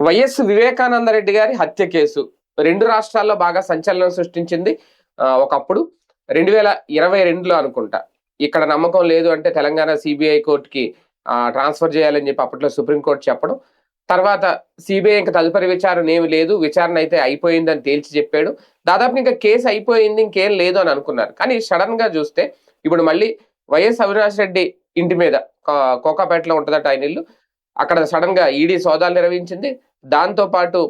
YS Vivekananda Reddy గారి హత్య case 2 రాష్ట్రాల్లో బాగా సంచలనం సృష్టించింది. ఒకప్పుడు 2022లో అనుకుంటా. ఇక్కడ నమ్మకం లేదు అంటే తెలంగాణ సిబిఐ కోర్ట్‌కి ట్రాన్స్‌ఫర్ చేయాలని చెప్పి అప్పట్లో సుప్రీం కోర్ట్ చెప్పడం. తర్వాత సిబిఐ ఇంక తదుపరి విచారణ ఏమి లేదు. విచారణ అయితే అయిపోయిందని తేల్చి చెప్పాడు. దాదాపుగా ఇంకా కేసు అయిపోయింది. ఇంకేం లేదు అని అనుకున్నారు. కానీ సడెన్‌గా చూస్తే ఇప్పుడు మళ్ళీ వైఎస్ అవినాష్ రెడ్డి ఇంటి మీద కోకాపేటలో ఉంటదట ఆయన ఇల్లు. అక్కడ సడెన్‌గా ఈడీ సోదాలు నిర్వహించింది. దాంతో పాటు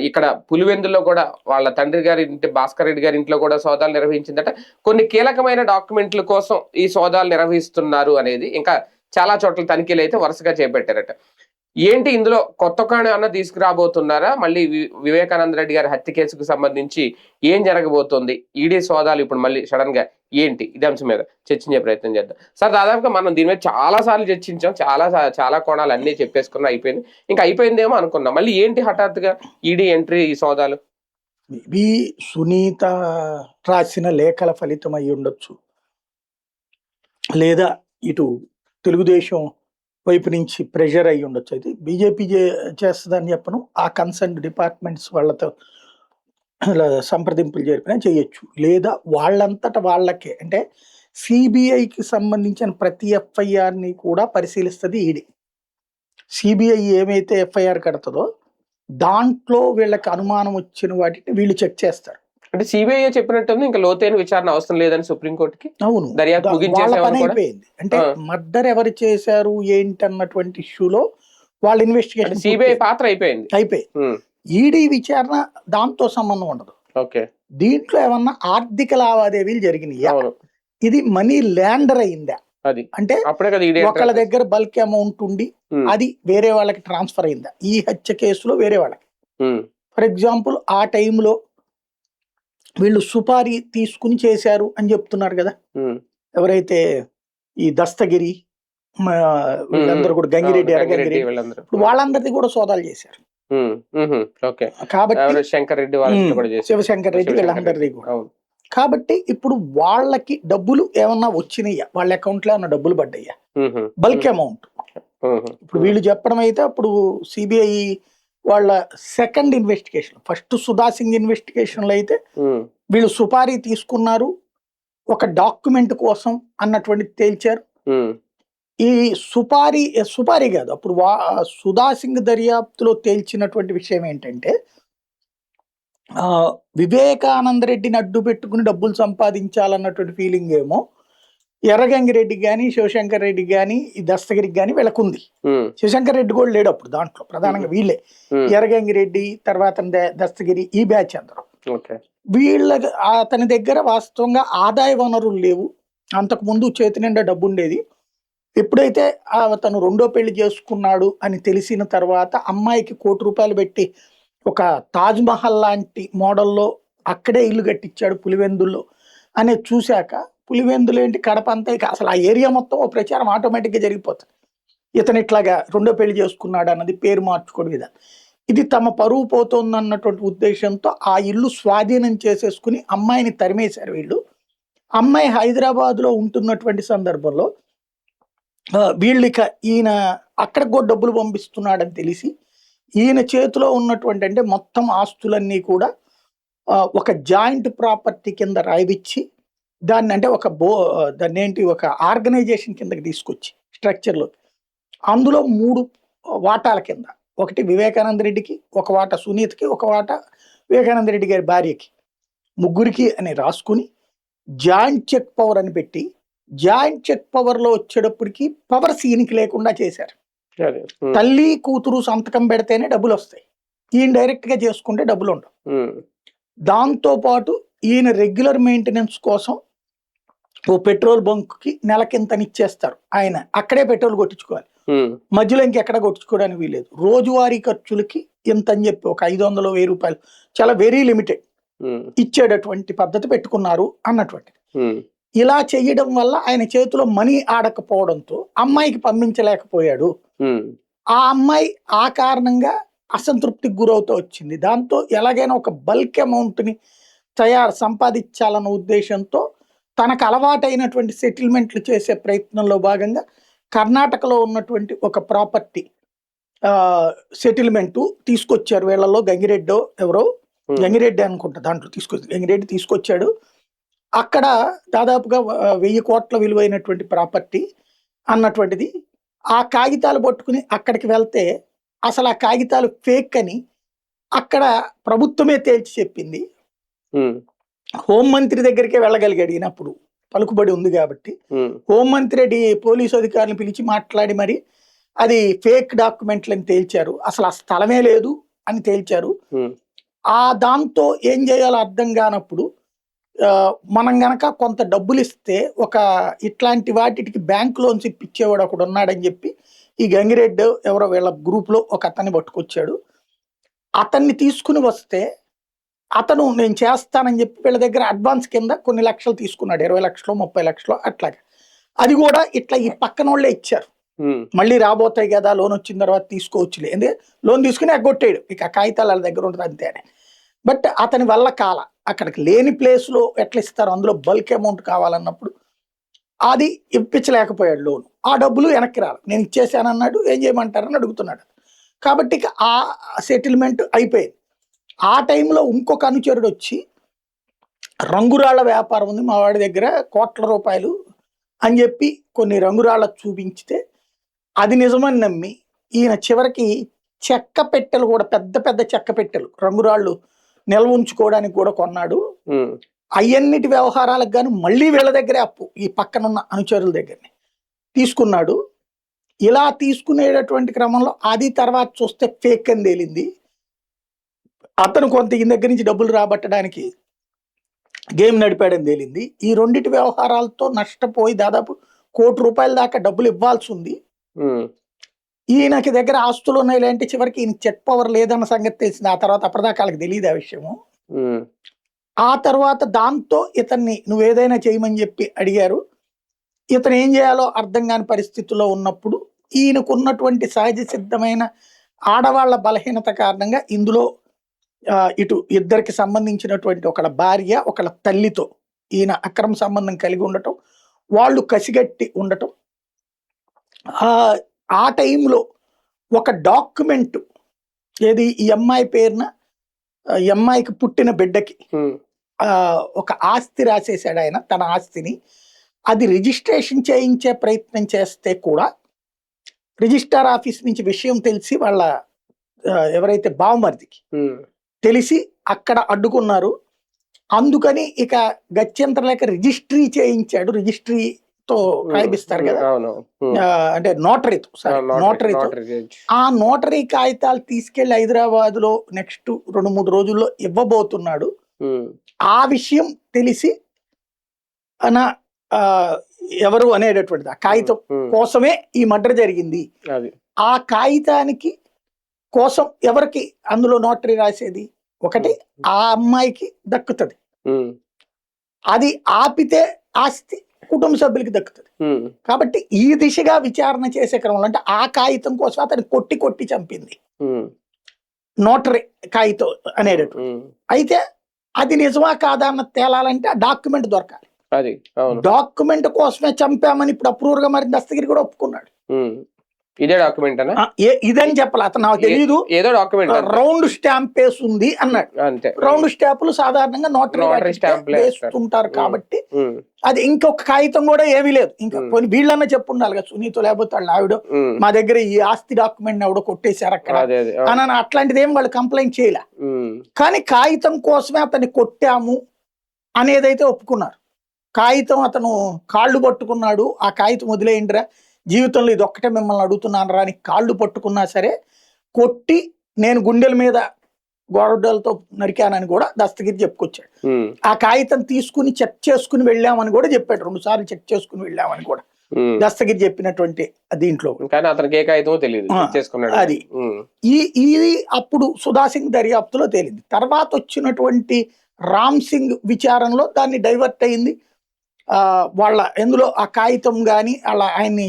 ఇక్కడ పులివెందుల్లో కూడా వాళ్ళ తండ్రి గారి ఇంటి భాస్కర్ రెడ్డి గారి ఇంట్లో కూడా సోదాలు నిర్వహించిందట. కొన్ని కీలకమైన డాక్యుమెంట్ల కోసం ఈ సోదాలు నిర్వహిస్తున్నారు అనేది ఇంకా చాలా చోట్ల తనిఖీలు అయితే వరుసగా చేపట్టారట. ఏంటి ఇందులో కొత్త కోణం ఏమన్నా తీసుకురాబోతున్నారా? మళ్ళీ వివేకానంద రెడ్డి గారి హత్య కేసుకు సంబంధించి ఏం జరగబోతోంది? ఈడీ సోదాలు ఇప్పుడు మళ్ళీ సడన్ గా ఏంటి? ఇదే అంశం మీద చర్చించే ప్రయత్నం చేద్దాం. సార్, దాదాపుగా మనం దీని మీద చాలా సార్లు చర్చించాం. చాలా కోణాలు అన్ని చెప్పేసుకున్నా, అయిపోయింది. ఇంకా అయిపోయిందేమో అనుకున్నాం. మళ్ళీ ఏంటి హఠాత్తుగా ఈడీ ఎంట్రీ, ఈ సోదాలు? ఇవి సునీత రాసిన లేఖల ఫలితం అయి ఉండొచ్చు, లేదా ఇటు తెలుగుదేశం వైపు నుంచి ప్రెషర్ అయి ఉండొచ్చు. అయితే బీజేపీ చేస్తుందని చెప్పను, ఆ కన్సర్న్ డిపార్ట్మెంట్స్ వాళ్ళతో సంప్రదింపులు జరిపినా చేయొచ్చు, లేదా వాళ్ళంతట వాళ్ళకే. అంటే సిబిఐకి సంబంధించిన ప్రతి ఎఫ్ఐఆర్ని కూడా పరిశీలిస్తుంది ఈడీ. సిబిఐ ఏమైతే ఎఫ్ఐఆర్ కడుతుందో దాంట్లో వీళ్ళకి అనుమానం వచ్చిన వాటిని వీళ్ళు చెక్ చేస్తారు. అంటే సిబిఐ చెప్పినట్టు ఇంకా లోతైన విచారణ అవసరం లేదని సుప్రీంకోర్టుకి. అవును, వాళ్ళ పని అయిపోయింది. అంటే మర్డర్ ఎవరు చేశారు ఏంటి అన్నటువంటి ఇష్యూలో వాళ్ళ ఇన్వెస్టిగేషన్ సిబిఐ పాత్ర అయిపోయింది. ఈడీ విచారణ దాంతో సంబంధం ఉండదు. ఓకే, దీంట్లో ఏమన్నా ఆర్థిక లావాదేవీలు జరిగినాయా, ఇది మనీ ల్యాండర్ అయిందా, అది అంటే ఒకళ్ళ దగ్గర బల్క్ అమౌంట్ ఉండి అది వేరే వాళ్ళకి ట్రాన్స్ఫర్ అయిందా, ఈ హత్య కేసులో వేరే వాళ్ళకి. ఫర్ ఎగ్జాంపుల్ ఆ టైంలో వీళ్ళు సుపారీ తీసుకుని చేశారు అని చెప్తున్నారు కదా ఎవరైతే ఈ దస్తగిరి వీళ్ళందరూ కూడా, గంగిరెడ్డి, ఎర్రగంగిరెడ్డి, ఇప్పుడు వాళ్ళందరిది కూడా సోదాలు చేశారు. కాబట్టి శివశంకర్ రెడ్డి వీళ్ళందరిది కూడా. కాబట్టి ఇప్పుడు వాళ్ళకి డబ్బులు ఏమన్నా వచ్చినాయా, వాళ్ళ అకౌంట్ లో ఏమన్నా డబ్బులు పడ్డాయా, బల్క్ అమౌంట్. ఇప్పుడు వీళ్ళు చెప్పడం అయితే అప్పుడు సిబిఐ వాళ్ళ second investigation, first Sudha Singh investigation లో అయితే వీళ్ళు సుపారీ తీసుకున్నారు ఒక డాక్యుమెంట్ కోసం అన్నటువంటి తేల్చారు. ఈ సుపారీ కాదు, అప్పుడు సుధా సింగ్ దర్యాప్తులో తేల్చినటువంటి విషయం ఏంటంటే వివేకానంద రెడ్డిని అడ్డు పెట్టుకుని డబ్బులు సంపాదించాలన్నటువంటి ఫీలింగ్ ఏమో ఎర్రగంగిరెడ్డికి కానీ శివశంకర్ రెడ్డికి కానీ ఈ దస్తగిరికి కానీ వీళ్ళకుంది. శివశంకర్ రెడ్డి కూడా లేడు అప్పుడు దాంట్లో, ప్రధానంగా వీళ్ళే ఎర్రగంగిరెడ్డి తర్వాత దస్తగిరి ఈ బ్యాచ్ అందరూ. వీళ్ళ అతని దగ్గర వాస్తవంగా ఆదాయ వనరులు లేవు. అంతకు ముందు చేతి నిండా డబ్బు ఉండేది. ఎప్పుడైతే అతను రెండో పెళ్లి చేసుకున్నాడు అని తెలిసిన తర్వాత అమ్మాయికి ₹1,00,00,000 పెట్టి ఒక తాజ్ మహల్ లాంటి మోడల్లో అక్కడే ఇల్లు కట్టించాడు పులివెందుల్లో అనేది చూశాక, పులివెందులు ఏంటి కడప అంతా, ఇక అసలు ఆ ఏరియా మొత్తం ఓ ప్రచారం ఆటోమేటిక్గా జరిగిపోతుంది. ఇతను ఇట్లాగా రెండో పెళ్లి చేసుకున్నాడు అన్నది పేరు మార్చుకోవడం విధానం. ఇది తమ పరువు పోతుంది అన్నటువంటి ఉద్దేశంతో ఆ ఇల్లు స్వాధీనం చేసేసుకుని అమ్మాయిని తరిమేశారు వీళ్ళు. అమ్మాయి హైదరాబాద్లో ఉంటున్నటువంటి సందర్భంలో వీళ్ళిక ఈయన అక్కడికి కూడా డబ్బులు పంపిస్తున్నాడని తెలిసి ఈయన చేతిలో ఉన్నటువంటి అంటే మొత్తం ఆస్తులన్నీ కూడా ఒక జాయింట్ ప్రాపర్టీ కింద రాయిచ్చి దాన్ని అంటే దాన్ని ఏంటి ఒక ఆర్గనైజేషన్ కిందకి తీసుకొచ్చి స్ట్రక్చర్లో అందులో 3 వాటాల కింద, ఒకటి వివేకానంద రెడ్డికి, ఒక వాటా సునీతకి, ఒక వాటా వివేకానంద రెడ్డి గారి భార్యకి, ముగ్గురికి అని రాసుకుని జాయింట్ చెక్ పవర్ అని పెట్టి, జాయింట్ చెక్ పవర్ లో వచ్చేటప్పటికి పవర్ సీనికి లేకుండా చేశారు. తల్లి కూతురు సంతకం పెడితేనే డబ్బులు వస్తాయి, ఈయన డైరెక్ట్ గా చేసుకుంటే డబ్బులు ఉండవు. దాంతో పాటు ఈయన రెగ్యులర్ మెయింటెనెన్స్ కోసం ఓ పెట్రోల్ బంక్ కి నెలకింతనిచ్చేస్తారు. ఆయన అక్కడే పెట్రోల్ కొట్టించుకోవాలి, మధ్యలో ఇంకెక్కడ కొట్టించుకోవడానికి వీలేదు. రోజువారీ ఖర్చులకి ఇంత అని చెప్పి ఒక 500, 1000 రూపాయలు చాలా వెరీ లిమిటెడ్ ఇచ్చేటటువంటి పద్ధతి పెట్టుకున్నారు అన్నటువంటి. ఇలా చేయడం వల్ల ఆయన చేతిలో మనీ ఆడకపోవడంతో అమ్మాయికి పంపించలేకపోయాడు. ఆ అమ్మాయి ఆ కారణంగా అసంతృప్తికి గురవుతూ వచ్చింది. దాంతో ఎలాగైనా ఒక బల్క్ అమౌంట్ ని సంపాదించాలన్న ఉద్దేశంతో తనకు అలవాటైనటువంటి సెటిల్మెంట్లు చేసే ప్రయత్నంలో భాగంగా కర్ణాటకలో ఉన్నటువంటి ఒక ప్రాపర్టీ సెటిల్మెంట్ తీసుకొచ్చారు. వీళ్ళలో గంగిరెడ్డో ఎవరో, గంగిరెడ్డి అనుకుంటా దాంట్లో గంగిరెడ్డి తీసుకొచ్చాడు. అక్కడ దాదాపుగా 1000 కోట్ల విలువైనటువంటి ప్రాపర్టీ అన్నటువంటిది. ఆ కాగితాలు పట్టుకుని అక్కడికి వెళ్తే అసలు ఆ కాగితాలు ఫేక్ అని అక్కడ ప్రభుత్వమే తేల్చి చెప్పింది. హోంమంత్రి దగ్గరికే వెళ్ళగలిగాడు ఈయనప్పుడు, పలుకుబడి ఉంది కాబట్టి. హోంమంత్రి పోలీసు అధికారులను పిలిచి మాట్లాడి మరి అది ఫేక్ డాక్యుమెంట్లు అని తేల్చారు. అసలు ఆ స్థలమే లేదు అని తేల్చారు. ఆ దాంతో ఏం చేయాలో అర్థం కానప్పుడు మనం గనక కొంత డబ్బులు ఇస్తే ఒక ఇట్లాంటి వాటికి బ్యాంక్ లోన్స్ ఇప్పించేవాడు ఒకడు ఉన్నాడని చెప్పి ఈ గంగిరెడ్డి ఎవరో వీళ్ళ గ్రూప్ లో ఒక అతన్ని పట్టుకొచ్చాడు. అతన్ని తీసుకుని వస్తే అతను నేను చేస్తానని చెప్పి వీళ్ళ దగ్గర అడ్వాన్స్ కింద కొన్ని లక్షలు తీసుకున్నాడు, 20 లక్షలు 30 లక్షలు అట్లాగా. అది కూడా ఇట్లా ఈ పక్కన వాళ్ళే ఇచ్చారు. మళ్ళీ రాబోతాయి కదా, లోన్ వచ్చిన తర్వాత తీసుకోవచ్చులే, ఎందుకంటే లోన్ తీసుకుని ఎగ్గొట్టేయడు, ఇక కాగితాలు వాళ్ళ దగ్గర ఉంటుంది అంతే. బట్ అతని వల్ల కాల, అక్కడికి లేని ప్లేస్ లో ఎట్లా ఇస్తారు, అందులో బల్క్ అమౌంట్ కావాలన్నప్పుడు అది ఇప్పించలేకపోయాడు లోన్. ఆ డబ్బులు వెనక్కి రాలి, నేను ఇచ్చేసానన్నాడు, ఏం చేయమంటారని అడుగుతున్నాడు. కాబట్టి ఇక ఆ సెటిల్మెంట్ అయిపోయింది. ఆ టైంలో ఇంకొక అనుచరుడు వచ్చి రంగురాళ్ల వ్యాపారం ఉంది మా వాడి దగ్గర, కోట్ల రూపాయలు అని చెప్పి కొన్ని రంగురాళ్ళ చూపించితే అది నిజమని నమ్మి ఈయన చివరికి చెక్క పెట్టెలు కూడా, పెద్ద పెద్ద చెక్క పెట్టెలు రంగురాళ్ళు నిల్వ ఉంచుకోవడానికి కూడా కొన్నాడు. అయ్యన్నిటి వ్యవహారాలకు గాను మళ్ళీ వీళ్ళ దగ్గరే అప్పు, ఈ పక్కనున్న అనుచరుల దగ్గరనే తీసుకున్నాడు. ఇలా తీసుకునేటటువంటి క్రమంలో అది తర్వాత చూస్తే ఫేక్ అని తేలింది. అతను కొంత ఈయన దగ్గర నుంచి డబ్బులు రాబట్టడానికి గేమ్ నడిపాడని తేలింది. ఈ రెండిటి వ్యవహారాలతో నష్టపోయి దాదాపు ₹1,00,00,000 దాకా డబ్బులు ఇవ్వాల్సి ఉంది. ఈయనకి దగ్గర ఆస్తులు ఉన్నాయి అంటే చివరికి ఈయన చెట్ పవర్ లేదన్న సంగతి తెలిసింది. ఆ తర్వాత అప్పటిదాకా వాళ్ళకి తెలియదు ఆ విషయము. ఆ తర్వాత దాంతో ఇతన్ని నువ్వేదైనా చేయమని చెప్పి అడిగారు. ఇతను ఏం చేయాలో అర్థం కాని పరిస్థితుల్లో ఉన్నప్పుడు ఈయనకున్నటువంటి సహజ సిద్ధమైన ఆడవాళ్ల బలహీనత కారణంగా ఇందులో ఇటు ఇద్దరికి సంబంధించినటువంటి ఒకళ్ళ భార్య ఒకళ్ళ తల్లితో ఈయన అక్రమ సంబంధం కలిగి ఉండటం, వాళ్ళు కసిగట్టి ఉండటం. ఆ టైంలో ఒక డాక్యుమెంట్ ఏది ఈ అమ్మాయి పేరున, ఈ అమ్మాయికి పుట్టిన బిడ్డకి ఒక ఆస్తి రాసేసాడు ఆయన, తన ఆస్తిని. అది రిజిస్ట్రేషన్ చేయించే ప్రయత్నం చేస్తే కూడా రిజిస్ట్రార్ ఆఫీస్ నుంచి విషయం తెలిసి వాళ్ళ ఎవరైతే బావమరిదికి తెలిసి అక్కడ అడ్డుకున్నారు. అందుకని ఇక గత్యంతరం లేక రిజిస్ట్రీ చేయించాడు. రిజిస్ట్రీతో రాయిస్తారు కదా, అంటే నోటరీతో. ఆ నోటరీ కాగితాలు తీసుకెళ్లి హైదరాబాద్ లో నెక్స్ట్ 2-3 రోజుల్లో ఇవ్వబోతున్నాడు. ఆ విషయం తెలిసి ఎవరు అనేటటువంటిది ఆ కాగితం కోసమే ఈ మర్డర్ జరిగింది. ఆ కాగితానికి కోసం ఎవరికి అందులో నోటరీ రాసేది ఒకటి ఆ అమ్మాయికి దక్కుతుంది. అది ఆపితే ఆస్తి కుటుంబ సభ్యులకి దక్కుతుంది. కాబట్టి ఈ దిశగా విచారణ చేసే క్రమంలో అంటే ఆ కాగితం కోసం అతను కొట్టి చంపింది నోటరీ కాగితం అనేటటువంటి. అయితే అది నిజమా కాదా అన్న తేలాలంటే ఆ డాక్యుమెంట్ దొరకాలి. డాక్యుమెంట్ కోసమే చంపామని ఇప్పుడు అప్రూవర్ గా మరి దస్తగిరి కూడా ఒప్పుకున్నాడు. ఇదే డాక్యుమెంట్ ఇదని చెప్పాలి, అతను నాకు తెలియదు, ఏదో డాక్యుమెంట్ రౌండ్ స్టాంప్ వేసి ఉంది అన్నాడు. రౌండ్ స్టాంపులు సాధారణంగా నోటరీ స్టాంప్ వేస్తుంటారు కాబట్టి అది ఇంకొక కాగితం కూడా ఏమీ లేదు. ఇంకా కొన్ని వీళ్ళన్నా చెప్పు ఉండాలి కదా, సునీత లేకపోతే వాళ్ళు ఆవిడ మా దగ్గర ఈ ఆస్తి డాక్యుమెంట్ ఎవడో కొట్టేశారు అక్కడ అని అట్లాంటిది ఏం వాళ్ళు కంప్లైంట్ చేయలే. కానీ కాగితం కోసమే అతన్ని కొట్టాము అనేదైతే ఒప్పుకున్నారు. కాగితం అతను కాళ్ళు పట్టుకున్నాడు, ఆ కాగితం వదిలేయండిరా, జీవితంలో ఇది ఒక్కటే మిమ్మల్ని అడుగుతున్నాను రా అని కాళ్ళు పట్టుకున్నా సరే కొట్టి నేను గుండెల మీద గోడలతో నరికానని కూడా దస్తగిరి చెప్పుకొచ్చాడు. ఆ కాగితం తీసుకుని చెక్ చేసుకుని వెళ్ళామని కూడా చెప్పాడు, 2 సార్లు చెక్ చేసుకుని వెళ్ళామని కూడా దస్తగిరి చెప్పినటువంటి దీంట్లో. అది ఇది అప్పుడు సుధా సింగ్ దర్యాప్తులో తేలింది. తర్వాత వచ్చినటువంటి రామ్ సింగ్ విచారణలో దాన్ని డైవర్ట్ అయింది. వాళ్ళ ఎందులో ఆ కాగితం కానీ అలా ఆయన్ని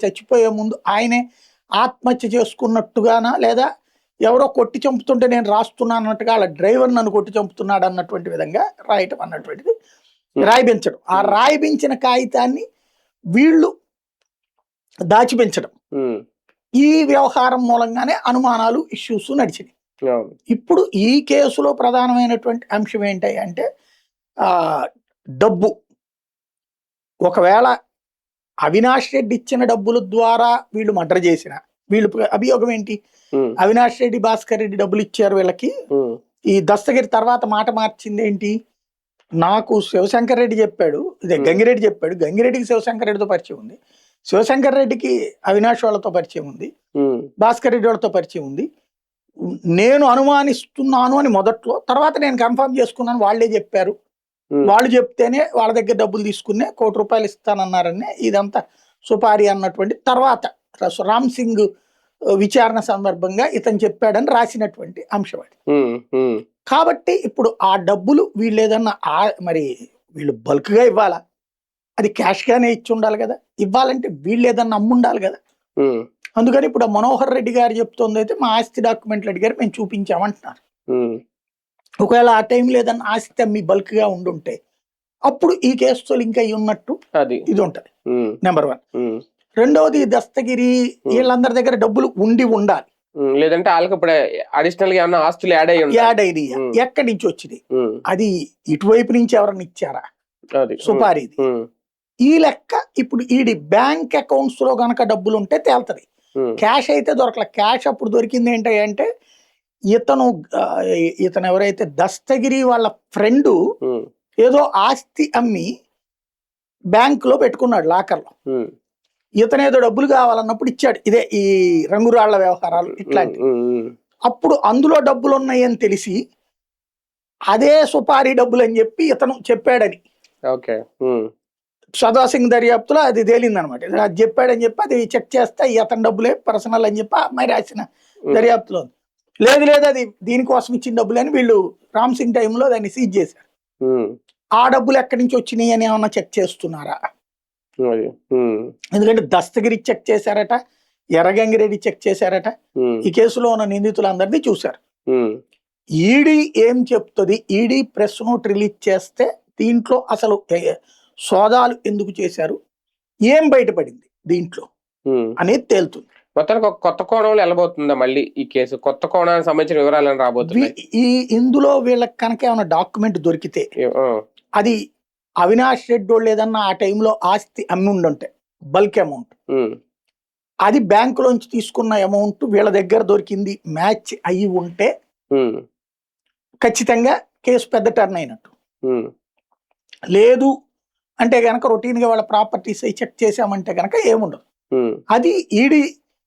చచ్చిపోయే ముందు ఆయనే ఆత్మహత్య చేసుకున్నట్టుగానా లేదా ఎవరో కొట్టి చంపుతుంటే నేను రాస్తున్నాను అన్నట్టుగా వాళ్ళ డ్రైవర్ నన్ను కొట్టి చంపుతున్నాడు అన్నటువంటి విధంగా రాయటం అన్నటువంటిది రాయిపించడం. ఆ రాయిపించిన కాగితాన్ని వీళ్ళు దాచిపించడం, ఈ వ్యవహారం మూలంగానే అనుమానాలు ఇష్యూస్ నడిచినాయి. అవును. ఇప్పుడు ఈ కేసులో ప్రధానమైనటువంటి అంశం ఏంటి అంటే ఆ డబ్బు. ఒకవేళ అవినాష్ రెడ్డి ఇచ్చిన డబ్బుల ద్వారా వీళ్ళు మర్డర్ చేసిన వీళ్ళు అభియోగం ఏంటి? ఉమ్, అవినాష్ రెడ్డి, భాస్కర్ రెడ్డి డబ్బులు ఇచ్చారు వీళ్ళకి. ఉమ్, ఈ దస్తగిరి తర్వాత మాట మార్చింది ఏంటి? నాకు శివశంకర్ రెడ్డి చెప్పాడు, ఇదే గంగిరెడ్డి చెప్పాడు. గంగిరెడ్డికి శివశంకర్ రెడ్డితో పరిచయం ఉంది, శివశంకర్ రెడ్డికి అవినాష్ వాళ్ళతో పరిచయం ఉంది, ఉమ్, భాస్కర్ రెడ్డి వాళ్ళతో పరిచయం ఉంది. నేను అనుమానిస్తున్నాను అని మొదట్లో, తర్వాత నేను కన్ఫర్మ్ చేసుకున్నాను వాళ్ళే చెప్పారు, ఉమ్, వాళ్ళు చెప్తేనే వాళ్ళ దగ్గర డబ్బులు తీసుకునే ₹1 ఇస్తానన్నారని ఇదంతా సుపారి అన్నటువంటి తర్వాత రామ్ సింగ్ విచారణ సందర్భంగా ఇతను చెప్పాడని రాసినటువంటి అంశం అది. ఉమ్, ఉమ్, కాబట్టి ఇప్పుడు ఆ డబ్బులు వీళ్ళు ఏదన్నా మరి వీళ్ళు బల్క్ గా ఇవ్వాలా? అది క్యాష్ గానే ఇచ్చి ఉండాలి కదా. ఇవ్వాలంటే వీళ్ళు ఏదన్నా అమ్ముండాలి కదా. ఉమ్, అందుకని ఇప్పుడు ఆ మనోహర్ రెడ్డి గారు చెప్తుంది అయితే మా ఆస్తి డాక్యుమెంట్లు అడిగారు, మేము చూపించామంటున్నారు. ఉమ్, ఒకవేళ ఆ టైంలో ఏదన్నా ఆస్తి అమ్మి బల్క్ గా ఉండుంటే అప్పుడు ఈ కేసుతో లింక్ అయ్యి ఉన్నట్టు అది ఇది ఉంటది. ఉమ్, నెంబర్ 1. ఉమ్, రెండవది దస్తగిరి వీళ్ళందరి దగ్గర డబ్బులు ఉండాలి. ఉమ్, లేదంటే వాళ్ళకి ఇప్పుడు అడిషనల్ గా ఏమన్నా ఆస్తులు యాడ్ అయ్యి ఉంటాయి. యాడ్ అయినాయి, ఎక్కడి నుంచి వచ్చింది? ఉమ్, అది ఇటువైపు నుంచి ఎవరన్నా ఇచ్చారా అది సుపారీది? ఉమ్, ఈ లెక్క ఇప్పుడు ఈడి బ్యాంక్ అకౌంట్స్ లో గనక డబ్బులు ఉంటే తేల్తది. ఉమ్, క్యాష్ అయితే దొరకలే. క్యాష్ అప్పుడు దొరికింది ఏంటంటే ఇతను ఎవరైతే దస్తగిరి వాళ్ళ ఫ్రెండ్ ఉమ్, ఏదో ఆస్తి అమ్మి బ్యాంక్ లో పెట్టుకున్నాడు లాకర్లో. ఉమ్, ఇతనేదో డబ్బులు కావాలన్నప్పుడు ఇచ్చాడు. ఇదే ఈ రంగురాళ్ల వ్యవహారాలు ఇట్లాంటివి. ఉమ్, ఉమ్, అప్పుడు అందులో డబ్బులు ఉన్నాయని తెలిసి అదే సుపారీ డబ్బులు అని చెప్పి ఇతను చెప్పాడని ఓకే. ఉమ్, సదా సింగ్ దర్యాప్తులో అది తేలిందనమాట. అది చెప్పాడని చెప్పి అది చెక్ చేస్తే ఇతని డబ్బులే పర్సనల్ అని చెప్పి ఆ అమ్మాయి రాసిన దర్యాప్తులో ఉంది. లేదు అది దీనికోసం ఇచ్చిన డబ్బులు అని వీళ్ళు రామ్ సింగ్ టైంలో దాన్ని సీజ్ చేశారు. ఉమ్, ఆ డబ్బులు ఎక్కడి నుంచి వచ్చినాయి అని ఏమన్నా చెక్ చేస్తున్నారా? అది ఉమ్, ఎందుకంటే దస్తగిరి చెక్ చేశారట, ఎర్రగంగిరెడ్డి చెక్ చేశారట. ఉమ్, ఈ కేసులో ఉన్న నిందితులందరినీ చూశారు. ఉమ్, ఈడీ ఏం చెప్తుంది? ఈడీ ప్రెస్ నోట్ రిలీజ్ చేస్తే దీంట్లో అసలు సోదాలు ఎందుకు చేశారు, ఏం బయటపడింది దీంట్లో ఉమ్. అనేది తేలుతుంది. మొత్తానికి ఒక కొత్త కోణంలో వెళ్ళబోతుందా మళ్ళీ ఈ కేసు? కొత్త కోణానికి సంబంధించిన వివరాలను రాబోతున్నాయి. ఇందులో వీళ్ళకి కనుక ఏమైనా డాక్యుమెంట్ దొరికితే అది అవినాష్ రెడ్డి వాళ్ళు ఏదన్నా ఆ టైంలో ఆస్తి అమ్మి ఉండుంటే బల్క్ అమౌంట్, ఉమ్, అది బ్యాంకులోంచి తీసుకున్న అమౌంట్ వీళ్ళ దగ్గర దొరికింది మ్యాచ్ అయ్యి ఉంటే ఉమ్, ఖచ్చితంగా కేసు పెద్ద టర్న్ అయినట్టు. ఉమ్, లేదు అంటే గనక రొటీన్ గా వాళ్ళ ప్రాపర్టీస్ చెక్ చేసామంటే గనక ఏముండదు. ఉమ్, అది ఈడీ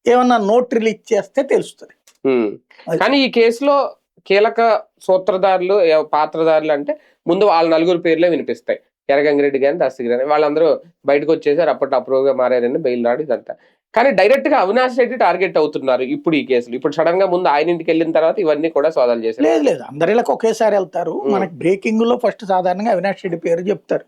ఏమన్నా నోట్ రిలీజ్ చేస్తే తెలుస్తుంది. ఉమ్. కానీ ఈ కేసులో కీలక సూత్రధారులు పాత్రధారులు అంటే ముందు వాళ్ళ నలుగురు పేర్లే వినిపిస్తాయి. ఎర్రగంగిరెడ్డి కానీ దస్తగిరి కానీ వాళ్ళందరూ బయటకు వచ్చేసారు, అప్పట్లో అప్రూవ్గా మారారని బెయిల్ రాడు ఇదంతా. కానీ డైరెక్ట్ గా అవినాష్ రెడ్డి టార్గెట్ అవుతున్నారు ఇప్పుడు ఈ కేసులు. ఇప్పుడు సడన్ గా ముందు ఆయన ఇంటికి వెళ్ళిన తర్వాత ఇవన్నీ కూడా సోదాలు చేశారు. లేదు అందరిలోకి ఒకేసారి వెళ్తారు. మనకి బ్రేకింగ్ లో ఫస్ట్ సాధారణంగా అవినాష్ రెడ్డి పేరు చెప్తారు,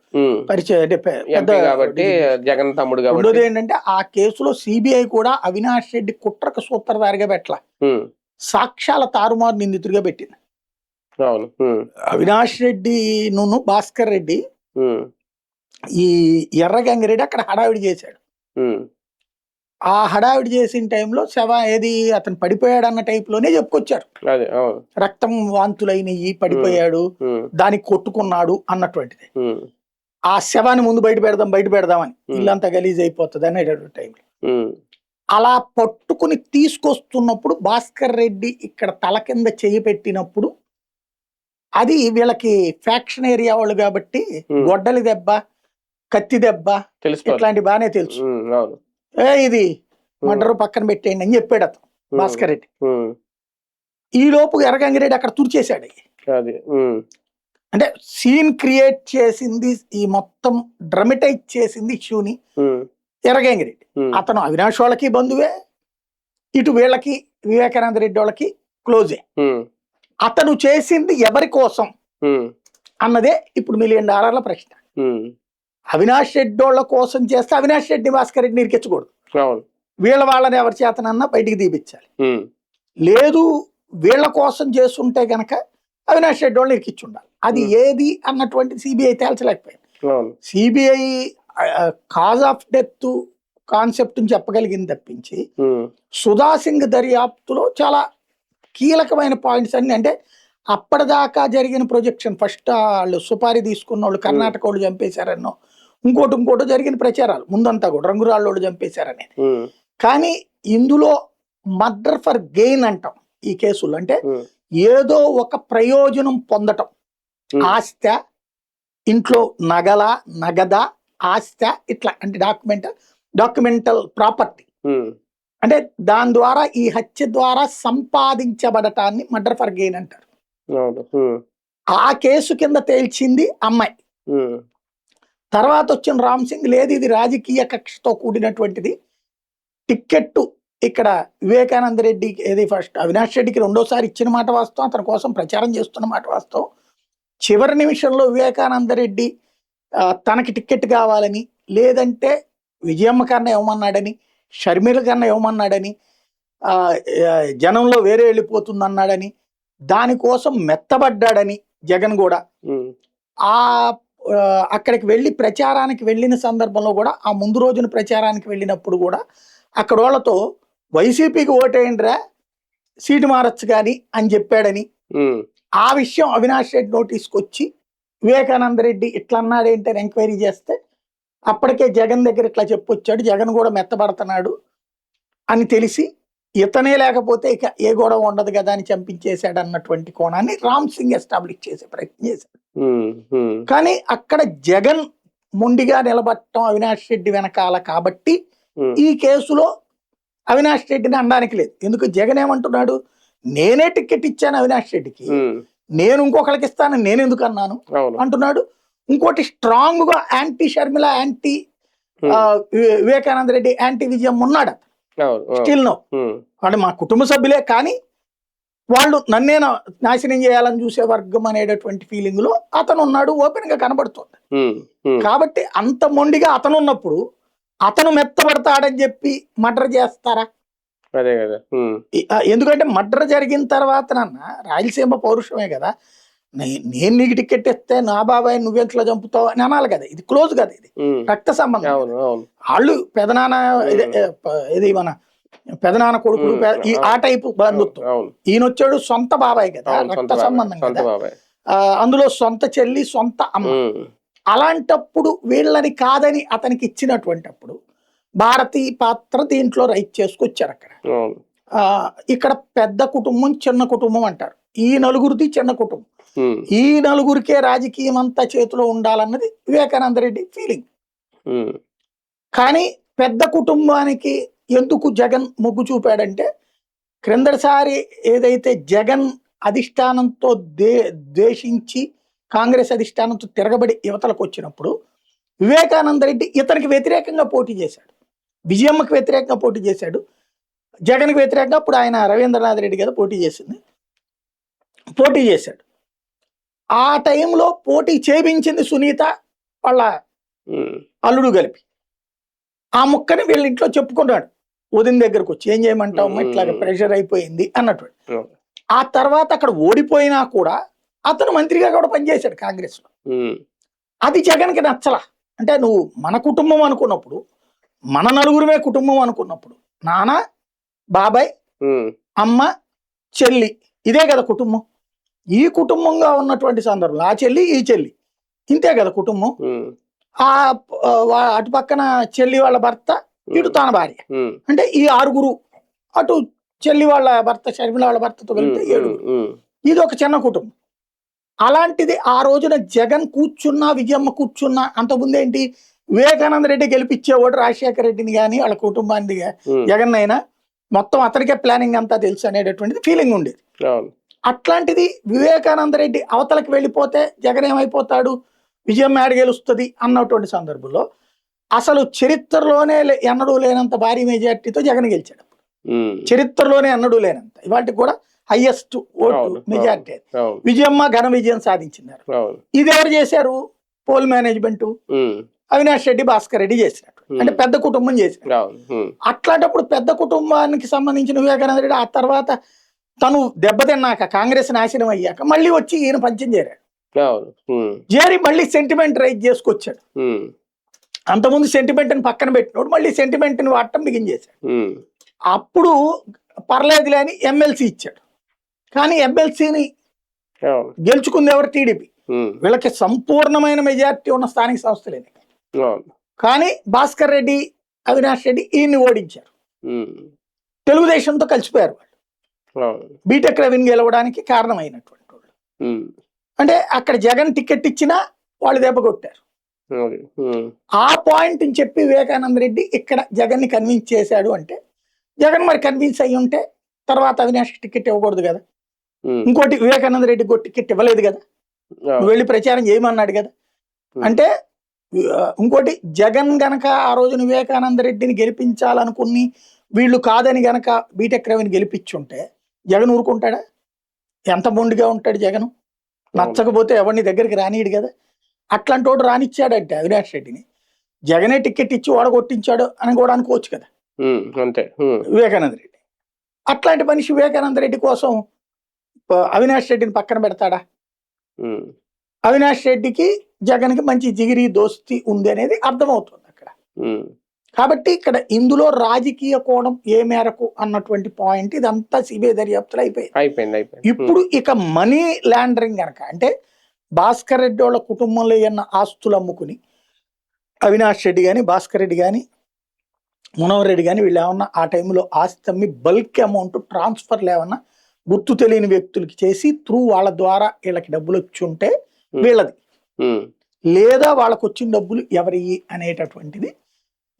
పరిచయం ఎంపీ కాబట్టి, జగన్ తమ్ముడు కాబట్టి. రెండోది ఏంటంటే ఆ కేసులో సిబిఐ కూడా అవినాష్ రెడ్డి కుట్రకు సూత్రధారిగా పెట్టాల, సాక్ష్యాల తారుమారు నిందితుడిగా పెట్టింది. అవును. అవినాష్ రెడ్డి భాస్కర్ రెడ్డి ఈ ఎర్రగంగిరెడ్డి అక్కడ హడావిడి చేశాడు. ఆ హడావిడి చేసిన టైంలో ఏది అతను పడిపోయాడు అన్న టైప్ లోనే చెప్పుకొచ్చారు. రక్తం వాంతులైనవి, పడిపోయాడు, దానికి కొట్టుకున్నాడు అన్నటువంటిది. ఆ శవాన్ని ముందు బయట పెడదామని ఇల్లంతా గలీజ్ అయిపోతుంది అనేటటువంటి టైంలో అలా పట్టుకుని తీసుకొస్తున్నప్పుడు భాస్కర్ రెడ్డి ఇక్కడ తల కింద చేయి పెట్టినప్పుడు అది వీళ్ళకి ఫ్యాక్షన్ ఏరియా వాళ్ళు కాబట్టి గొడ్డలి దెబ్బ, కత్తి దెబ్బ ఇట్లాంటి బాగానే తెలుసు. ఇది మర్డర్ పక్కన పెట్టేయండి అని చెప్పాడు అతను భాస్కర్ రెడ్డి. ఈ లోపు ఎర్రగంగిరెడ్డి అక్కడ తుడిచేశాడు. అంటే సీన్ క్రియేట్ చేసింది, ఈ మొత్తం డ్రమటైజ్ చేసింది ఇష్యూని ఎర్రగంగిరెడ్డి. అతను అవినాష్ వాళ్ళకి బంధువే, ఇటు వీళ్ళకి వివేకానంద రెడ్డి వాళ్ళకి క్లోజే. అతను చేసింది ఎవరి కోసం అన్నదే ఇప్పుడు $1 మిలియన్ ప్రశ్న. అవినాష్ రెడ్డి వాళ్ళ కోసం చేస్తే అవినాష్ రెడ్డి భాస్కర్ రెడ్డిని ఇరికించకూడదు, వాళ్ళని ఎవరి చేతనన్నా బయటికి తీపిచ్చాలి. లేదు వీళ్ళ కోసం చేస్తుంటే గనక అవినాష్ రెడ్డి వాళ్ళని ఇరికించి ఉండాలి. అది ఏది అన్నటువంటి సిబిఐ తేల్చలేకపోయింది. CBI cause of death concept చెప్పగలిగింది తప్పించి ఉమ్, సుధా సింగ్ దర్యాప్తులో చాలా కీలకమైన పాయింట్స్ అన్ని అంటే అప్పటిదాకా జరిగిన ప్రొజెక్షన్ ఫస్ట్ వాళ్ళు సుపారీ తీసుకున్న వాళ్ళు కర్ణాటక వాళ్ళు చంపేశారన్నో ఇంకోటి జరిగిన ప్రచారాలు ముందంతా కూడా రంగురాళ్ళు వాళ్ళు చంపేశారని. ఉమ్, కానీ ఇందులో మర్డర్ ఫర్ గెయిన్ అంటాం ఈ కేసులు అంటే ఉమ్, ఏదో ఒక ప్రయోజనం పొందటం, ఉమ్, ఆస్త, ఇంట్లో నగద ఆస్త ఇట్లా అంటే డాక్యుమెంటల్ ప్రాపర్టీ ఉమ్, అంటే దాని ద్వారా ఈ హత్య ద్వారా సంపాదించబడటాన్ని మర్డర్ ఫర్ గెయిన్ అంటారు. అవును, ఉమ్, ఆ కేసు కింద తేల్చింది అమ్మాయి. ఉమ్, తర్వాత వచ్చిన రామ్ సింగ్ లేదు ఇది రాజకీయ కక్షతో కూడినటువంటిది, టిక్కెట్టు ఇక్కడ వివేకానంద రెడ్డి ఏది ఫస్ట్ అవినాష్ రెడ్డికి రెండోసారి ఇచ్చిన మాట వాస్తవం, అతని కోసం ప్రచారం చేస్తున్న మాట వాస్తవం. చివరి నిమిషంలో వివేకానంద రెడ్డి తనకి టిక్కెట్ కావాలని లేదంటే విజయమ్మ కన్నా ఇవ్వమన్నాడని షర్మిల కన్నా ఇవ్వమన్నాడని జనంలో వేరే వెళ్ళిపోతుంది అన్నాడని దానికోసం మెత్తబడ్డాడని జగన్ కూడా ఉమ్, ఆ అక్కడికి వెళ్ళి ప్రచారానికి వెళ్ళిన సందర్భంలో కూడా ఆ ముందు రోజున ప్రచారానికి వెళ్ళినప్పుడు కూడా అక్కడ వాళ్ళతో వైసీపీకి ఓటేయండిరా సీటు మారచ్చు కానీ అని చెప్పాడని ఉమ్, ఆ విషయం అవినాష్ రెడ్డి నోటీస్కి వచ్చి వివేకానంద రెడ్డి ఇట్లా అన్నాడేంటని ఎంక్వైరీ చేస్తే అప్పటికే జగన్ దగ్గర ఇట్లా చెప్పొచ్చాడు, జగన్ కూడా మెత్తబడుతున్నాడు అని తెలిసి ఇతనే లేకపోతే ఇక ఏ గొడవ ఉండదు కదా అని చంపించేశాడు అన్నటువంటి కోణాన్ని రామ్ సింగ్ ఎస్టాబ్లిష్ చేసే ప్రయత్నం చేశాడు. ఉమ్, ఉమ్, కానీ అక్కడ జగన్ మొండిగా నిలబడటం అవినాష్ రెడ్డి వెనకాల కాబట్టి ఉమ్, ఈ కేసులో అవినాష్ రెడ్డిని అనడానికి లేదు. ఎందుకు జగన్ ఏమంటున్నాడు, నేనే టికెట్ ఇచ్చాను అవినాష్ రెడ్డికి, ఉమ్, నేను ఇంకొకరికి ఇస్తాను నేను ఎందుకు అన్నాను అవును, అంటున్నాడు. ఇంకోటి స్ట్రాంగ్ గా anti Sharmila anti Vivekananda Reddy anti విజయం ఉన్నాడు అవును, స్టిల్ నో. ఉమ్, అంటే మా కుటుంబ సభ్యులే కానీ వాళ్ళు నన్నే నాశనం చేయాలని చూసే వర్గం అనేటటువంటి ఫీలింగ్ లో అతను ఉన్నాడు, ఓపెన్ గా కనబడుతుంది. ఉమ్, ఉమ్, కాబట్టి అంత మొండిగా అతను ఉన్నప్పుడు అతను మెత్తబడతాడని చెప్పి మర్డర్ చేస్తారా? అదే కదా, ఉమ్, ఎందుకంటే మర్డర్ జరిగిన తర్వాత నాన్న రాయలసీమ పౌరుషమే కదా, నేను నీకు టికెట్ ఇస్తే నా బాబాయ్ నువ్వెంతలో చంపుతావు అని అనాలి కదా. ఇది క్లోజ్ కదా, ఇది ఉమ్, రక్త సంబంధం. అవును, అవును, వాళ్ళు పెదనాన్న ఇది మన పెదనాన్న కొడుకులు ఆ టైపు బంధుత్వం. అవును, ఈయన వచ్చాడు సొంత బాబాయ్ కదా, అవును, సొంత రక్త బాబాయ్, సంబంధం సొంత కదా. బాబాయ్, అందులో సొంత చెల్లి సొంత అమ్మ. ఉమ్, అలాంటప్పుడు వీళ్ళని కాదని అతనికి ఇచ్చినటువంటిప్పుడు భారతీ పాత్ర దీంట్లో రైట్ చేసుకొచ్చారు అక్కడ. అవును, ఇక్కడ పెద్ద కుటుంబం చిన్న కుటుంబం అంటారు, ఈ నలుగురిది చిన్న కుటుంబం. ఉమ్, ఈ నలుగురికే రాజకీయం అంతా చేతిలో ఉండాలన్నది వివేకానంద రెడ్డి ఫీలింగ్. ఉమ్, కానీ పెద్ద కుటుంబానికి ఎందుకు జగన్ మొగ్గు చూపాడంటే క్రిందటిసారి ఏదైతే జగన్ అధిష్టానంతో ద్వేషించి కాంగ్రెస్ అధిష్టానంతో తిరగబడి యువతలకు వచ్చినప్పుడు వివేకానంద రెడ్డి ఇతనికి వ్యతిరేకంగా పోటీ చేశాడు, విజయమ్మకి వ్యతిరేకంగా పోటీ చేశాడు, జగన్కి వ్యతిరేకంగా ఇప్పుడు ఆయన రవీంద్రనాథ్ రెడ్డి కదా పోటీ చేశాడు. ఆ టైంలో పోటీ చేయించింది సునీత వాళ్ళ అల్లుడు కలిపి. ఆ ముక్కని వీళ్ళ ఇంట్లో చెప్పుకున్నాడు వదిన దగ్గరకు వచ్చి, ఏం చేయమంటావు ఇట్లాగా ప్రెషర్ అయిపోయింది అన్నట్టు. ఆ తర్వాత అక్కడ ఓడిపోయినా కూడా అతను మంత్రిగా కూడా పనిచేశాడు కాంగ్రెస్ లో. అది జగన్కి నచ్చలా. అంటే నువ్వు మన కుటుంబం అనుకున్నప్పుడు, మన నలుగురుమే కుటుంబం అనుకున్నప్పుడు, నాన్న బాబాయ్ అమ్మ చెల్లి ఇదే కదా కుటుంబం. ఈ కుటుంబంగా ఉన్నటువంటి సందర్భంలో ఆ చెల్లి ఈ చెల్లి ఇంతే కదా కుటుంబం. అటు పక్కన చెల్లి వాళ్ళ భర్త, ఇటు తన భార్య, అంటే ఈ ఆరుగురు, అటు చెల్లి వాళ్ళ భర్త షర్మిల వాళ్ళ భర్తతో వెళ్తే 7. ఇది ఒక చిన్న కుటుంబం. అలాంటిది ఆ రోజున జగన్ కూర్చున్నా విజయమ్మ కూర్చున్నా, అంతకుముందు ఏంటి వివేకానంద రెడ్డి గెలిపించేవాడు రాజశేఖర రెడ్డిని కానీ వాళ్ళ కుటుంబాన్ని జగన్ అయినా మొత్తం అతనికే ప్లానింగ్ అంతా తెలుసు అనేటటువంటిది ఫీలింగ్ ఉండేది. అట్లాంటిది వివేకానంద రెడ్డి అవతలకి వెళ్ళిపోతే జగన్ ఏమైపోతాడు, విజయం ఏడ గెలుస్తుంది అన్నటువంటి సందర్భంలో అసలు చరిత్రలోనే ఎన్నడూ లేనంత భారీ మెజార్టీతో జగన్ గెలిచాడు. చరిత్రలోనే ఎన్నడూ లేనంత, ఇవాటికి కూడా హైయెస్ట్ ఓటు మెజార్టీ. విజయమ్మ ఘన విజయం సాధించినారు. ఇది ఎవరు చేశారు, పోల్ మేనేజ్మెంట్ అవినాష్ రెడ్డి భాస్కర్ రెడ్డి చేసినట్టు, అంటే పెద్ద కుటుంబం చేసినారు. అట్లాంటప్పుడు పెద్ద కుటుంబానికి సంబంధించిన వివేకానంద రెడ్డి ఆ తర్వాత తను దెబ్బతిన్నాక కాంగ్రెస్ నాశనం అయ్యాక మళ్ళీ వచ్చి ఈయన పంచం చేరాడు. చేరి మళ్ళీ సెంటిమెంట్ రైజ్ చేసుకొచ్చాడు. అంతకుముందు సెంటిమెంట్ని పక్కన పెట్టినోడు మళ్ళీ సెంటిమెంట్ని వాడటం బిగించేశాడు. ఉమ్, అప్పుడు పర్లేదులే అని ఎమ్మెల్సీ ఇచ్చాడు. కానీ ఎమ్మెల్సీని అవును, గెలుచుకుంది ఎవరు? టీడీపీ. ఉమ్, వీళ్ళకి సంపూర్ణమైన మెజారిటీ ఉన్న స్థానిక సంస్థలు ఎన్నికలు. అవును, కానీ భాస్కర్ రెడ్డి, అవినాష్ రెడ్డి ఈయన్ని ఓడించారు. ఉమ్, తెలుగుదేశంతో కలిసిపోయారు వాళ్ళు. అవును, బీటెక్ రవిని గెలవడానికి కారణమైనటువంటి వాళ్ళు. ఉమ్, అంటే అక్కడ జగన్ టికెట్ ఇచ్చినా వాళ్ళు దెబ్బ కొట్టారు. ఓకే, ఉమ్, ఆ పాయింట్ అని చెప్పి వివేకానంద రెడ్డి ఇక్కడ జగన్ ని కన్విన్స్ చేశాడు అంటే, జగన్ మరి కన్విన్స్ అయ్యి ఉంటే తర్వాత అవినాష్ టికెట్ ఇవ్వకూడదు కదా. ఉమ్, ఇంకోటి వివేకానంద రెడ్డి కూడా టికెట్ ఇవ్వలేదు కదా, నువ్వు వెళ్ళి ప్రచారం చేయమన్నాడు కదా. అంటే ఇంకోటి జగన్ గనక ఆ రోజున వివేకానంద రెడ్డిని గెలిపించాలనుకుని వీళ్ళు కాదని గనక బీటెక్ రవిని గెలిపించుంటే జగన్ ఊరుకుంటాడా? ఎంత మొండిగా ఉంటాడు జగన్. నచ్చకపోతే ఎవరిని దగ్గరికి రానియడు కదా. అట్లాంటి వాడు రానిచ్చాడంటే అవినాష్ రెడ్డిని, జగనే టికెట్ ఇచ్చి ఓడగొట్టించాడు అని కూడా అనుకోవచ్చు కదా ఉమ్, అంతే, ఉమ్, వివేకానంద రెడ్డి. అట్లాంటి మనిషి వివేకానంద రెడ్డి కోసం అవినాష్ రెడ్డిని పక్కన పెడతాడా? ఉమ్, అవినాష్ రెడ్డికి జగన్కి మంచి జిగిరి దోస్తి ఉంది అనేది అర్థమవుతుంది అక్కడ. ఉమ్, కాబట్టి ఇక్కడ ఇందులో రాజకీయ కోణం ఏ మేరకు అన్నటువంటి పాయింట్ ఇదంతా సిబిఐ దర్యాప్తులు అయిపోయింది. అయిపోయింది. ఇప్పుడు ఇక మనీ లాండరింగ్ కనుక అంటే భాస్కర్ రెడ్డి వాళ్ళ కుటుంబంలో ఏమన్నా ఆస్తులు అమ్ముకుని అవినాష్ రెడ్డి కానీ భాస్కర్ రెడ్డి కానీ మనోహర్ రెడ్డి కానీ వీళ్ళు ఏమన్నా ఆ టైంలో ఆస్తి అమ్మి బల్క్ అమౌంట్ ట్రాన్స్ఫర్లు ఏమన్నా గుర్తు తెలియని వ్యక్తులకి చేసి త్రూ వాళ్ళ ద్వారా వీళ్ళకి డబ్బులు వచ్చి ఉంటే వీళ్ళది, లేదా వాళ్ళకు వచ్చిన డబ్బులు ఎవరి అనేటటువంటిది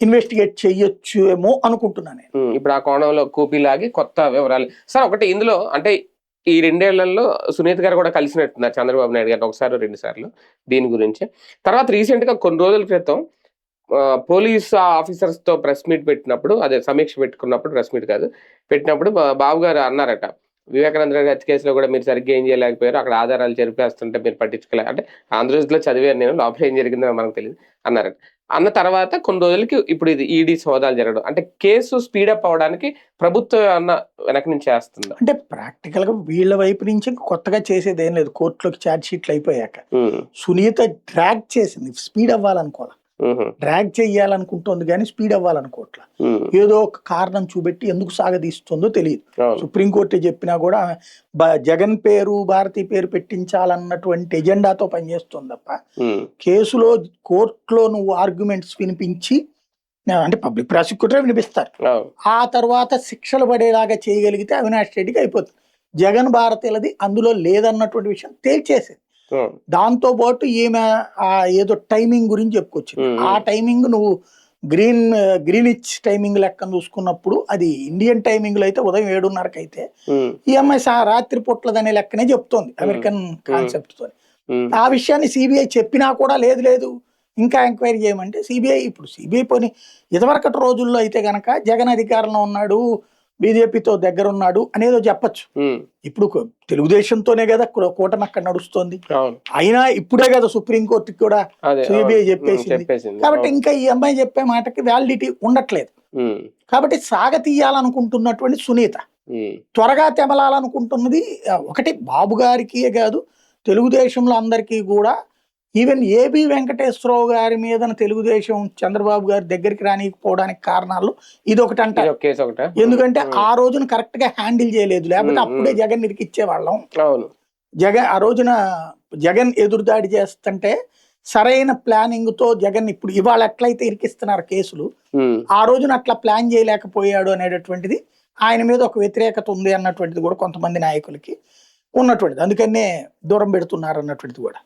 ఇన్వెస్టిగేట్ చెయ్యొచ్చు ఏమో అనుకుంటున్నాను నేను. ఇప్పుడు ఆ కోణంలో కూపీలాగి కొత్త వివరాలు సార్. ఒకటి ఇందులో అంటే ఈ 2 ఏళ్లలో సునీత గారు కూడా కలిసినట్టున్నారు చంద్రబాబు నాయుడు గారు 1 2 సార్లు దీని గురించి. తర్వాత రీసెంట్ గా కొన్ని రోజుల క్రితం పోలీస్ ఆఫీసర్స్ తో ప్రెస్ మీట్ పెట్టినప్పుడు, అదే సమీక్ష పెట్టుకున్నప్పుడు, ప్రెస్ మీట్ కాదు పెట్టినప్పుడు బాబు గారు అన్నారట, వివేకానంద రెడ్డి హత్య కేసులో కూడా మీరు సరిగ్గా ఏం చేయలేకపోయారు, అక్కడ ఆధారాలు చెరిపేస్తుంటే మీరు పట్టించుకోలేదు అంటే ఆంధ్రప్రదేశ్లో చదివాను నేను, లోపల ఏం జరిగిందో మనకు తెలియదు అన్నారట. అన్న తర్వాత కొన్ని రోజులకి ఇప్పుడు ఇది ఈడీ సోదాలు జరగడం అంటే కేసు స్పీడప్ అవడానికి ప్రభుత్వం అన్న వెనక నుంచి చేస్తుందా? అంటే ప్రాక్టికల్ గా వీళ్ళ వైపు నుంచి కొత్తగా చేసేది ఏం లేదు. కోర్టులోకి ఛార్జ్ షీట్లు అయిపోయాక సునీత డ్రాగ్ చేసింది, స్పీడ్ అవ్వాలనుకోవాలి, డ్రాగ్ చెయ్యాలనుకుంటుంది కానీ స్పీడ్ అవ్వాలనుకోవట్లా. ఏదో ఒక కారణం చూపెట్టి ఎందుకు సాగదీస్తుందో తెలియదు. సుప్రీంకోర్టు చెప్పినా కూడా జగన్ పేరు భారతి పేరు పెట్టించాలన్నటువంటి ఎజెండాతో పనిచేస్తుంది తప్ప కేసులో కోర్టులో నువ్వు ఆర్గ్యుమెంట్స్ వినిపించి అంటే పబ్లిక్ ప్రాసిక్యూటర్ వినిపిస్తారు, ఆ తర్వాత శిక్షలు పడేలాగా చేయగలిగితే అవినాష్ రెడ్డికి అయిపోతుంది. జగన్ భారతీయులది అందులో లేదన్నటువంటి విషయం తేల్చేసేది. దాంతో పాటు ఈమె ఏదో టైమింగ్ గురించి చెప్పుకొచ్చింది. ఆ టైమింగ్ నువ్వు గ్రీనిచ్ టైమింగ్ లెక్కన చూసుకున్నప్పుడు అది ఇండియన్ టైమింగ్ లో అయితే ఉదయం 7:30కి అయితే ఈ అమ్మాయి రాత్రి పుట్లదనే లెక్కనే చెప్తోంది అమెరికన్ కాన్సెప్ట్ తో. ఆ విషయాన్ని సిబిఐ చెప్పినా కూడా లేదు ఇంకా ఎంక్వైరీ చేయమంటే సిబిఐ పోనీ ఇదివరకటి రోజుల్లో అయితే గనక జగన్ అధికారంలో ఉన్నాడు, బీజేపీతో దగ్గర ఉన్నాడు అనేదో చెప్పచ్చు. ఇప్పుడు తెలుగుదేశంతోనే కదా కూటమి అక్కడ నడుస్తోంది. అయినా ఇప్పుడే కదా సుప్రీంకోర్టుకి కూడా సిబిఐ చెప్పేసింది. కాబట్టి ఇంకా ఈ అమ్మాయి చెప్పే మాటకి వ్యాలిడిటీ ఉండట్లేదు. కాబట్టి సాగతీయాలనుకుంటున్నటువంటి సునీత త్వరగా తెమలాలనుకుంటున్నది ఒకటి బాబు గారికి కాదు, తెలుగుదేశంలో అందరికీ కూడా. ఈవెన్ ఏబి వెంకటేశ్వరరావు గారి మీద తెలుగుదేశం చంద్రబాబు గారి దగ్గరికి రానికపోవడానికి కారణాలు ఇదొకటి అంటారు. ఎందుకంటే ఆ రోజున కరెక్ట్ గా హ్యాండిల్ చేయలేదు, లేకపోతే అప్పుడే జగన్ ఇరికిచ్చేవాళ్ళం. ఆ రోజున జగన్ ఎదురుదాడి చేస్తుంటే సరైన ప్లానింగ్ తో జగన్ ఇప్పుడు ఇవాళ ఎట్లయితే ఇరికిస్తున్నారు కేసులు, ఆ రోజున అట్లా ప్లాన్ చేయలేకపోయాడు అనేటటువంటిది ఆయన మీద ఒక వ్యతిరేకత ఉంది అన్నటువంటిది కూడా కొంతమంది నాయకులకి ఉన్నటువంటిది. అందుకనే దూరం పెడుతున్నారు అన్నటువంటిది కూడా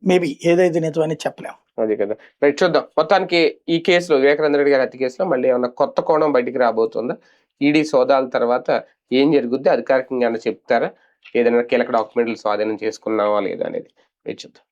మేబీ ఏదైతే నిజమని చెప్పలేము. అది కదా. రైట్, చూద్దాం. మొత్తానికి ఈ కేసులో వివేకానంద రెడ్డి గారి హత్య కేసులో మళ్ళీ ఏమన్నా కొత్త కోణం బయటికి రాబోతుందా? ఈడీ సోదాల తర్వాత ఏం జరుగుద్ది, అధికారికంగా చెప్తారా, ఏదైనా కీలక డాక్యుమెంట్లు స్వాధీనం చేసుకున్నావా లేదా అనేది చూద్దాం.